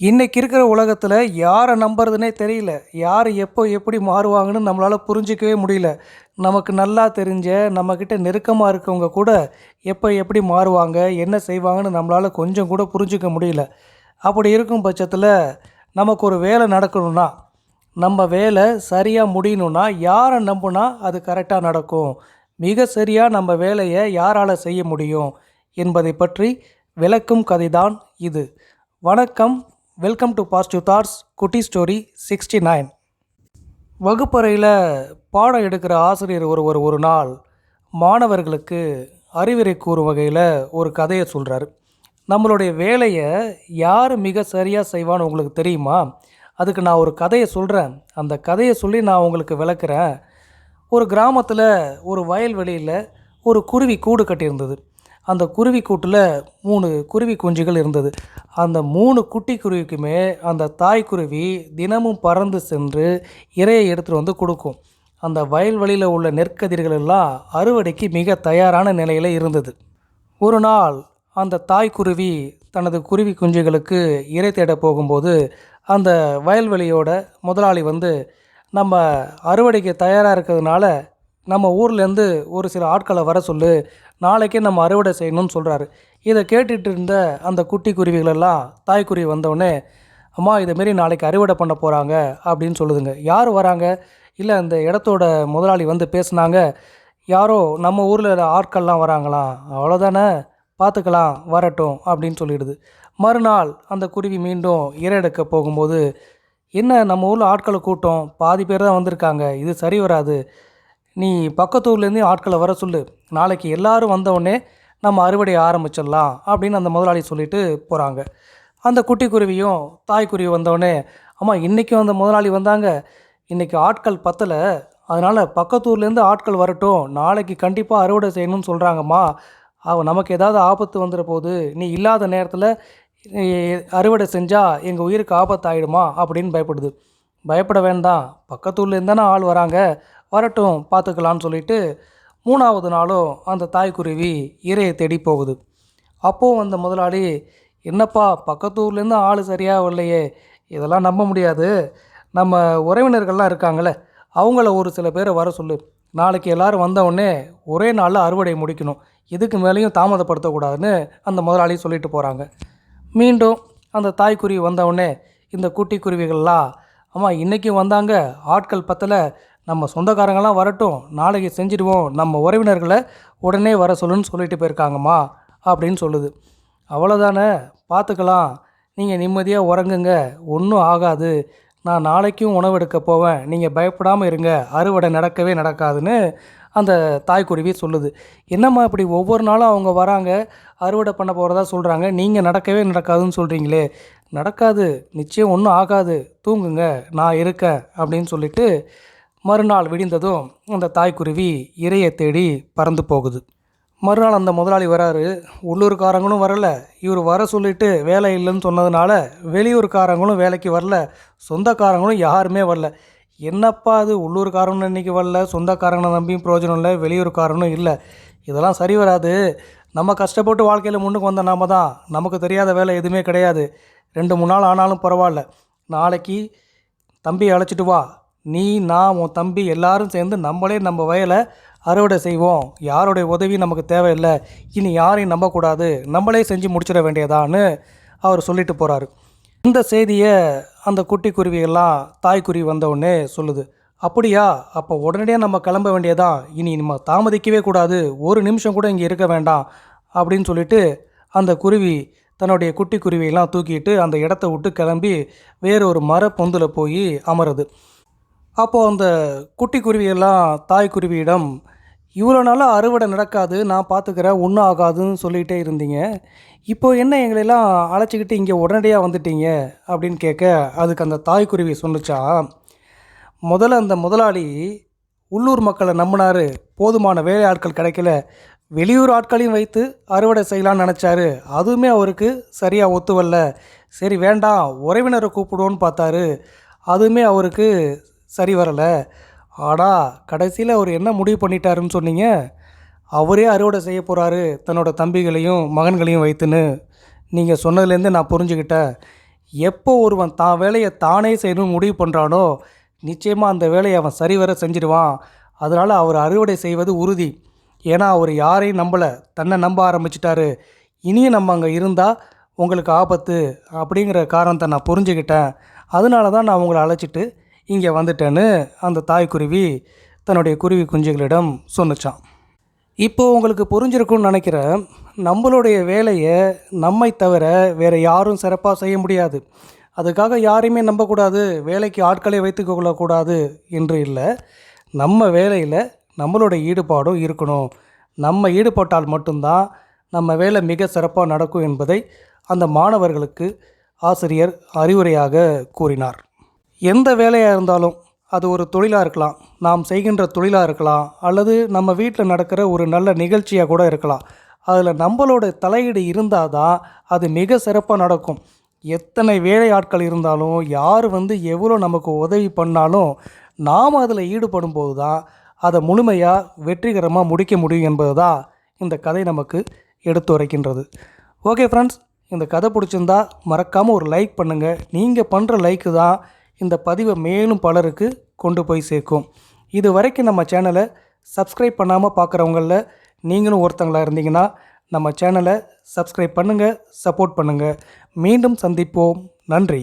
இன்னைக்கு இருக்கிற உலகத்தில் யாரை நம்புறதுனே தெரியல. யார் எப்போ எப்படி மாறுவாங்கன்னு நம்மளால் புரிஞ்சிக்கவே முடியல. நமக்கு நல்லா தெரிஞ்ச நம்மக்கிட்ட நெருக்கமாக இருக்கவங்க கூட எப்போ எப்படி மாறுவாங்க, என்ன செய்வாங்கன்னு நம்மளால் கொஞ்சம் கூட புரிஞ்சிக்க முடியல. அப்படி இருக்கும் பட்சத்தில் நமக்கு ஒரு வேலை நடக்கணும்னா, நம்ம வேலை சரியாக முடியணும்னா யாரை நம்புனா அது கரெக்டாக நடக்கும், மிக சரியாக நம்ம வேலையை யாரால் செய்ய முடியும் என்பதை பற்றி விளக்கும் கதைதான் இது. வணக்கம், வெல்கம் டு பாசிட்டிவ் தாட்ஸ் குட்டி ஸ்டோரி 69. வகுப்பறையில் பாடம் எடுக்கிற ஆசிரியர் ஒருவர் ஒரு நாள் மாணவர்களுக்கு அறிவுரை கூறும் வகையில் ஒரு கதையை சொல்கிறாரு. நம்மளுடைய வேலையை யார் மிக சரியாக செய்வான்னு உங்களுக்கு தெரியுமா? அதுக்கு நான் ஒரு கதையை சொல்கிறேன். அந்த கதையை சொல்லி நான் உங்களுக்கு விளக்குறேன். ஒரு கிராமத்தில் ஒரு வயல்வெளியில் ஒரு குருவி கூடு கட்டியிருந்தது. அந்த குருவி கூட்டில் 3 குருவி குஞ்சுகள் இருந்தது. அந்த 3 குட்டி குருவிக்குமே அந்த தாய்க்குருவி தினமும் பறந்து சென்று இரையை எடுத்துகிட்டு வந்து கொடுக்கும். அந்த வயல்வெளியில் உள்ள நெற்கதிர்கள் எல்லாம் அறுவடைக்கு மிக தயாரான நிலையில் இருந்தது. ஒரு நாள் அந்த தாய்க்குருவி தனது குருவி குஞ்சுகளுக்கு இரை தேட போகும்போது அந்த வயல்வெளியோட முதலாளி வந்து, நம்ம அறுவடைக்கு தயாராக இருக்கிறதுனால நம்ம ஊர்லேருந்து ஒரு சில ஆட்களை வர சொல்லு, நாளைக்கே நம்ம அறுவடை செய்யணும்னு சொல்கிறாரு. இதை கேட்டுட்டு இருந்த அந்த குட்டி குருவிகளெல்லாம் தாய்க்குருவி வந்தோடனே, அம்மா இதேமாரி நாளைக்கு அறுவடை பண்ண போகிறாங்க அப்படின்னு சொல்லுதுங்க. யார் வராங்க? இல்லை, அந்த இடத்தோட முதலாளி வந்து பேசுனாங்க, யாரோ நம்ம ஊரில் ஆட்கள்லாம் வராங்களாம், அவ்வளோதானே, பார்த்துக்கலாம், வரட்டும் அப்படின்னு சொல்லிடுது. மறுநாள் அந்த குருவி மீண்டும் இரை எடுக்க போகும்போது, என்ன நம்ம ஊரில் ஆட்களை கூட்டம் பாதி பேர் தான் வந்திருக்காங்க, இது சரி வராது, நீ பக்கத்து ஊர்லேருந்து ஆட்களை வர சொல்லு, நாளைக்கு எல்லோரும் வந்தவுடனே நம்ம அறுவடையை ஆரம்பிச்சிடலாம் அப்படின்னு அந்த முதலாளி சொல்லிட்டு போகிறாங்க. அந்த குட்டி குருவியும் தாய்க்குருவி வந்தவுடனே, அம்மா இன்றைக்கும் அந்த முதலாளி வந்தாங்க, இன்றைக்கி ஆட்கள் பத்தலை, அதனால் பக்கத்து ஊர்லேருந்து ஆட்கள் வரட்டும், நாளைக்கு கண்டிப்பாக அறுவடை செய்யணும்னு சொல்கிறாங்கம்மா, நமக்கு ஏதாவது ஆபத்து வந்துட போகுது, நீ இல்லாத நேரத்தில் அறுவடை செஞ்சால் எங்கள் உயிருக்கு ஆபத்தாயிடுமா அப்படின்னு பயப்படுது. பயப்பட வேண்டாம், பக்கத்து ஊர்லேருந்து தானே ஆள் வராங்க, வரட்டும், பார்த்துக்கலான்னு சொல்லிட்டு 3வது நாளும் அந்த தாய்க்குருவி இரையை தேடி போகுது. அப்போது அந்த முதலாளி, என்னப்பா பக்கத்து ஊர்லேருந்து ஆள் சரியாக வரலையே, இதெல்லாம் நம்ப முடியாது, நம்ம உறவினர்கள்லாம் இருக்காங்களே அவங்கள ஒரு சில பேரை வர சொல்லு, நாளைக்கு எல்லோரும் வந்தவுடனே ஒரே நாளில் அறுவடை முடிக்கணும், இதுக்கு மேலேயும் தாமதப்படுத்தக்கூடாதுன்னு அந்த முதலாளி சொல்லிட்டு போகிறாங்க. மீண்டும் அந்த தாய்க்குருவி வந்தவுடனே இந்த குட்டி குருவிகள்லாம், அம்மா இன்றைக்கும் வந்தாங்க, ஆட்கள் பத்தலை, நம்ம சொந்தக்காரங்களாம் வரட்டும், நாளைக்கு செஞ்சுடுவோம், நம்ம உறவினர்களை உடனே வர சொல்லுன்னு சொல்லிட்டு போயிருக்காங்கம்மா அப்படின்னு சொல்லுது. அவ்வளோதானே, பார்த்துக்கலாம், நீங்கள் நிம்மதியாக உறங்குங்க, ஒன்றும் ஆகாது, நான் நாளைக்கும் உணவெடுக்க போவேன், நீங்கள் பயப்படாமல் இருங்க, அறுவடை நடக்கவே நடக்காதுன்னு அந்த தாய்க்குருவி சொல்லுது. என்னம்மா இப்படி ஒவ்வொரு நாளும் அவங்க வராங்க, அறுவடை பண்ண போகிறதா சொல்கிறாங்க, நீங்கள் நடக்கவே நடக்காதுன்னு சொல்கிறீங்களே? நடக்காது, நிச்சயம் ஒன்றும் ஆகாது, தூங்குங்க, நான் இருக்கேன் அப்படின்னு சொல்லிட்டு மறுநாள் விடிந்ததும் அந்த தாய்க்குருவி இரையை தேடி பறந்து போகுது. மறுநாள் அந்த முதலாளி வராரு. உள்ளூர்காரங்களும் வரல, இவர் வர சொல்லிட்டு வேலை இல்லைன்னு சொன்னதுனால வெளியூர்காரங்களும் வேலைக்கு வரல, சொந்தக்காரங்களும் யாருமே வரல. என்னப்பா அது, உள்ளூர்காரனும் இன்றைக்கி வரல, சொந்தக்காரங்களை நம்பியும் பிரயோஜனம் இல்லை, வெளியூர்காரனும் இல்லை, இதெல்லாம் சரி வராது, நம்ம கஷ்டப்பட்டு வாழ்க்கையில் முன்னுக்கு வந்த நாம தான், நமக்கு தெரியாத வேலை எதுவுமே கிடையாது, 2-3 நாள் ஆனாலும் பரவாயில்ல, நாளைக்கு தம்பியை அழைச்சிட்டு வா, நீ நான் உன் தம்பி எல்லாரும் சேர்ந்து நம்மளே நம்ம வயலை அறுவடை செய்வோம், யாருடைய உதவி நமக்கு தேவையில்லை, இனி யாரையும் நம்பக்கூடாது, நம்மளே செஞ்சு முடிச்சிட வேண்டியதான்னு அவர் சொல்லிட்டு போகிறாரு. இந்த செய்தியை அந்த குட்டி குருவியெல்லாம் தாய்க்குருவி வந்தவுடனே சொல்லுது. அப்படியா, அப்போ உடனடியாக நம்ம கிளம்ப வேண்டியதான், இனி நம்ம தாமதிக்கவே கூடாது, ஒரு நிமிஷம் கூட இங்கே இருக்க வேண்டாம் அப்படின்னு சொல்லிட்டு அந்த குருவி தன்னுடைய குட்டி குருவியெல்லாம் தூக்கிட்டு அந்த இடத்த விட்டு கிளம்பி வேறொரு மர பொந்தில் போய் அமருது. அப்போது அந்த குட்டி குருவியெல்லாம் தாய்க்குருவியிடம், இவ்வளோ நாளாக அறுவடை நடக்காது, நான் பார்த்துக்கிறேன், ஒன்றும் ஆகாதுன்னு சொல்லிகிட்டே இருந்தீங்க, இப்போது என்ன எங்களெல்லாம் அழைச்சிக்கிட்டு இங்கே உடனடியாக வந்துட்டீங்க அப்படின்னு கேட்க, அதுக்கு அந்த தாய்க்குருவி சொன்னிச்சா, முதல்ல அந்த முதலாளி உள்ளூர் மக்களை நம்பினார், போதுமான வேலை ஆட்கள் கிடைக்கல, வெளியூர் ஆட்களையும் வைத்து அறுவடை செய்யலான்னு நினச்சாரு, அதுவுமே அவருக்கு சரியாக ஒத்து வரல, சரி வேண்டாம் உறவினரை கூப்பிடுவோன்னு பார்த்தாரு, அதுவுமே அவருக்கு சரி வரலை, ஆனால் கடைசியில் அவர் என்ன முடிவு பண்ணிட்டாருன்னு சொன்னீங்க, அவரே அறுவடை செய்ய போகிறாரு தன்னோட தம்பிகளையும் மகன்களையும் வைத்துன்னு நீங்கள் சொன்னதுலேருந்து நான் புரிஞ்சுக்கிட்டேன். எப்போ ஒருவன் தான் வேலையை தானே செய்யணும்னு முடிவு பண்ணுறானோ நிச்சயமாக அந்த வேலையை அவன் சரிவர செஞ்சிடுவான். அதனால் அவர் அறுவடை செய்வது உறுதி. ஏன்னா அவர் யாரையும் நம்பலை, தன்னை நம்ப ஆரம்பிச்சிட்டாரு. இனியும் நம்ம அங்கே இருந்தால் உங்களுக்கு ஆபத்து அப்படிங்கிற காரணத்தை நான் புரிஞ்சுக்கிட்டேன். அதனால தான் நான் உங்களை அழைச்சிட்டு இங்கே வந்துட்டேன்னு அந்த தாய்க்குருவி தன்னுடைய குருவி குஞ்சுகளிடம் சொன்னிச்சான். இப்போது உங்களுக்கு புரிஞ்சிருக்கும்னு நினைக்கிறேன். நம்மளுடைய வேலையை நம்மை தவிர வேறு யாரும் சிறப்பாக செய்ய முடியாது. அதுக்காக யாரையுமே நம்பக்கூடாது, வேலைக்கு ஆட்களை வைத்துக்கொள்ளக்கூடாது என்று இல்லை. நம்ம வேலையில் நம்மளுடைய ஈடுபாடும் இருக்கணும். நம்ம ஈடுபட்டால் மட்டும்தான் நம்ம வேலை மிக சிறப்பாக நடக்கும் என்பதை அந்த மாணவர்களுக்கு ஆசிரியர் அறிவுரையாக கூறினார். எந்த வேலையாக இருந்தாலும் அது ஒரு தொழிலாக இருக்கலாம், நாம் செய்கின்ற தொழிலாக இருக்கலாம், அல்லது நம்ம வீட்டில் நடக்கிற ஒரு நல்ல நிகழ்ச்சியாக கூட இருக்கலாம். அதில் நம்மளோட தலையீடு இருந்தால் தான் அது மிக சிறப்பாக நடக்கும். எத்தனை வேலை ஆட்கள் இருந்தாலும் யார் எவ்வளோ நமக்கு உதவி பண்ணாலும் நாம் அதில் ஈடுபடும் போது தான் அதை முழுமையாக வெற்றிகரமாக முடிக்க முடியும் என்பது தான் இந்த கதை நமக்கு எடுத்துரைக்கின்றது. ஓகே ஃப்ரெண்ட்ஸ், இந்த கதை பிடிச்சிருந்தா மறக்காமல் ஒரு லைக் பண்ணுங்கள். நீங்கள் பண்ணுற லைக்கு தான் இந்த பதிவை மேலும் பலருக்கு கொண்டு போய் சேர்க்கும். இது வரைக்கும் நம்ம சேனலை சப்ஸ்கிரைப் பண்ணாமல் பார்க்குறவங்களில் நீங்களும் ஒருத்தங்களாக இருந்தீங்கன்னா நம்ம சேனலை சப்ஸ்கிரைப் பண்ணுங்கள், சப்போர்ட் பண்ணுங்கள். மீண்டும் சந்திப்போம். நன்றி.